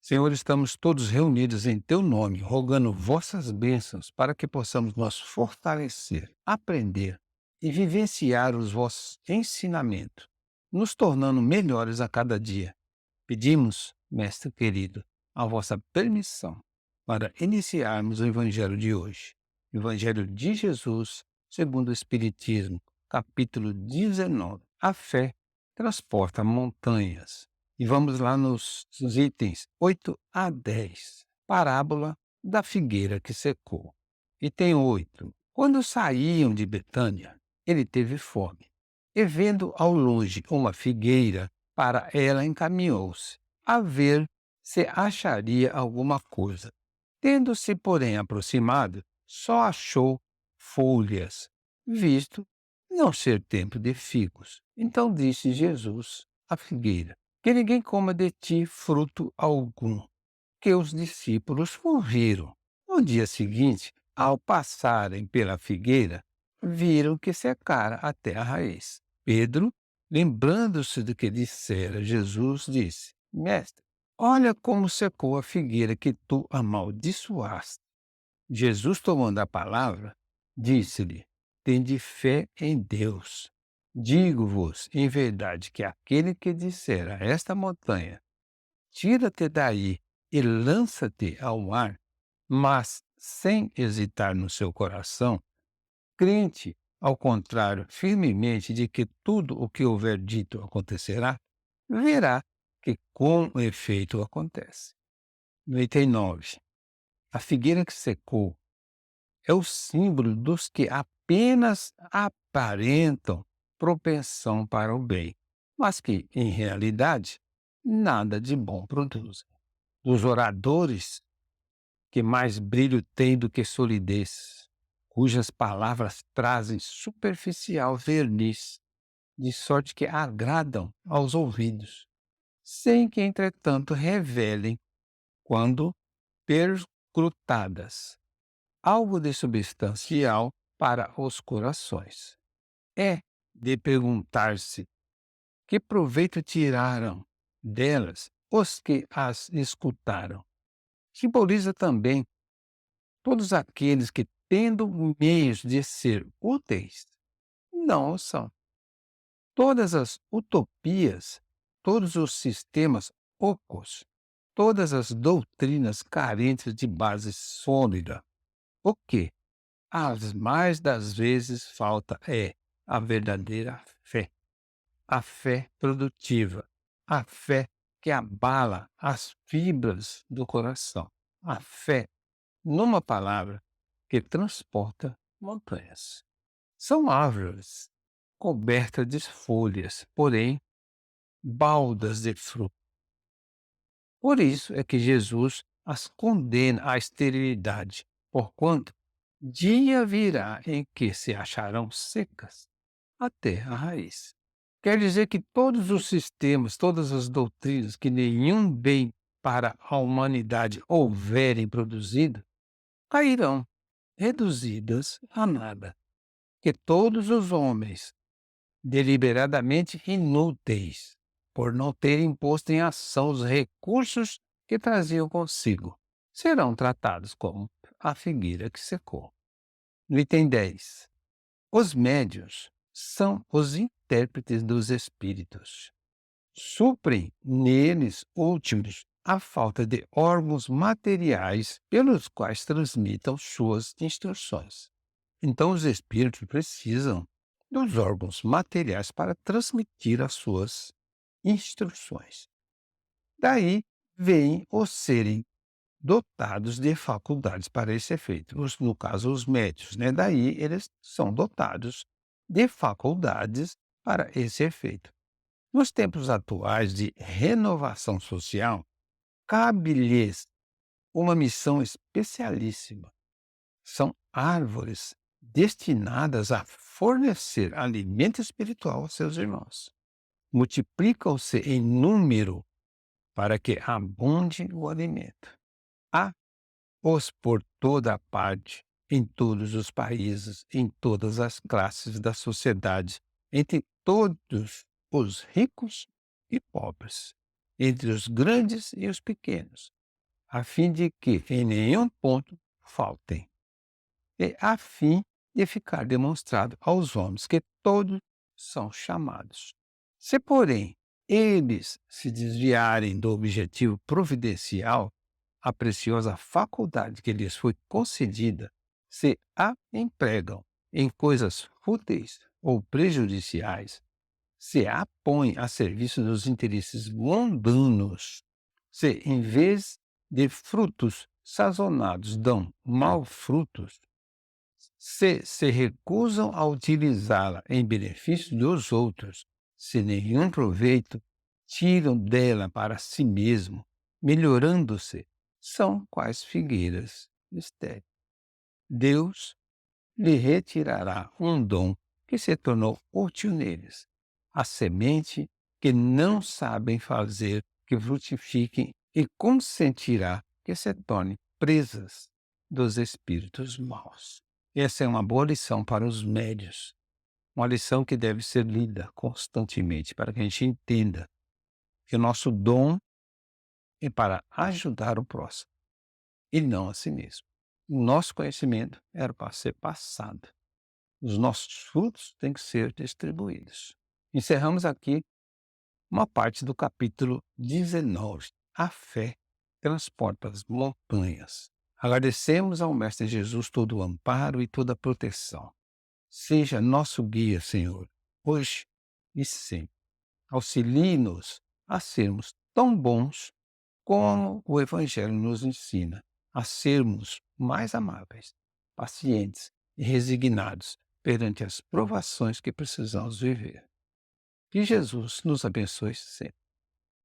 Senhor, estamos todos reunidos em teu nome, rogando vossas bênçãos para que possamos nos fortalecer, aprender e vivenciar os vossos ensinamentos, nos tornando melhores a cada dia. Pedimos, Mestre querido, a vossa permissão para iniciarmos o Evangelho de hoje. Evangelho de Jesus, segundo o Espiritismo, capítulo 19. A fé transporta montanhas. E vamos lá nos itens 8 a 10. Parábola da figueira que secou. Item 8. Quando saíam de Betânia, ele teve fome. E vendo ao longe uma figueira, para ela encaminhou-se, a ver se acharia alguma coisa. Tendo-se, porém, aproximado, só achou folhas, visto não ser tempo de figos. Então disse Jesus à figueira: que ninguém coma de ti fruto algum. Que os discípulos ouviram. No dia seguinte, ao passarem pela figueira, viram que secara até a raiz. Pedro, lembrando-se do que dissera Jesus, disse: Mestre, olha como secou a figueira que tu amaldiçoaste. Jesus, tomando a palavra, disse-lhe: Tende fé em Deus. Digo-vos, em verdade, que aquele que disser a esta montanha: Tira-te daí e lança-te ao mar, mas sem hesitar no seu coração, crente, ao contrário, firmemente de que tudo o que houver dito acontecerá, verá que com efeito acontece. No item 9. A figueira que secou é o símbolo dos que apenas aparentam propensão para o bem, mas que, em realidade, nada de bom produzem. Os oradores que mais brilho têm do que solidez, cujas palavras trazem superficial verniz, de sorte que agradam aos ouvidos, sem que, entretanto, revelem, quando perscrutadas, algo de substancial para os corações. É de perguntar-se que proveito tiraram delas os que as escutaram. Simboliza também todos aqueles que, tendo meios de ser úteis, não o são. Todas as utopias, todos os sistemas ocos, todas as doutrinas carentes de base sólida, o que, as mais das vezes, falta é a verdadeira fé, a fé produtiva, a fé que abala as fibras do coração, a fé, numa palavra, que transporta montanhas. São árvores cobertas de folhas, porém baldas de fruto. Por isso é que Jesus as condena à esterilidade, porquanto dia virá em que se acharão secas até a raiz. Quer dizer que todos os sistemas, todas as doutrinas que nenhum bem para a humanidade houverem produzido, cairão, reduzidas a nada. Que todos os homens, deliberadamente inúteis, por não terem posto em ação os recursos que traziam consigo, serão tratados como a figueira que secou. No item 10. Os médiuns são os intérpretes dos espíritos. Suprem neles últimos a falta de órgãos materiais pelos quais transmitam suas instruções. Então, os espíritos precisam dos órgãos materiais para transmitir as suas instruções. Daí vem os serem dotados de faculdades para esse efeito. No caso, os médios, né? Daí eles são dotados de faculdades para esse efeito. Nos tempos atuais de renovação social, cabe-lhes uma missão especialíssima. São árvores destinadas a fornecer alimento espiritual aos seus irmãos. Multiplicam-se em número para que abunde o alimento. Há-os por toda a parte, em todos os países, em todas as classes da sociedade, entre todos os ricos e pobres, entre os grandes e os pequenos, a fim de que em nenhum ponto faltem, e a fim de ficar demonstrado aos homens que todos são chamados. Se, porém, eles se desviarem do objetivo providencial, a preciosa faculdade que lhes foi concedida, se a empregam em coisas fúteis ou prejudiciais, se a põem a serviço dos interesses mundanos, se em vez de frutos sazonais dão maus frutos, se recusam a utilizá-la em benefício dos outros, se nenhum proveito tiram dela para si mesmo, melhorando-se, são quais figueiras estéreis. Deus lhe retirará um dom que se tornou útil neles, a semente que não sabem fazer que frutifiquem, e consentirá que se tornem presas dos espíritos maus. Essa é uma boa lição para os médios, uma lição que deve ser lida constantemente para que a gente entenda que o nosso dom é para ajudar o próximo e não a si mesmo. O nosso conhecimento era para ser passado. Os nossos frutos têm que ser distribuídos. Encerramos aqui uma parte do capítulo 19. A fé transporta as montanhas. Agradecemos ao Mestre Jesus todo o amparo e toda a proteção. Seja nosso guia, Senhor, hoje e sempre. Auxilie-nos a sermos tão bons como o Evangelho nos ensina, a sermos mais amáveis, pacientes e resignados perante as provações que precisamos viver. Que Jesus nos abençoe sempre.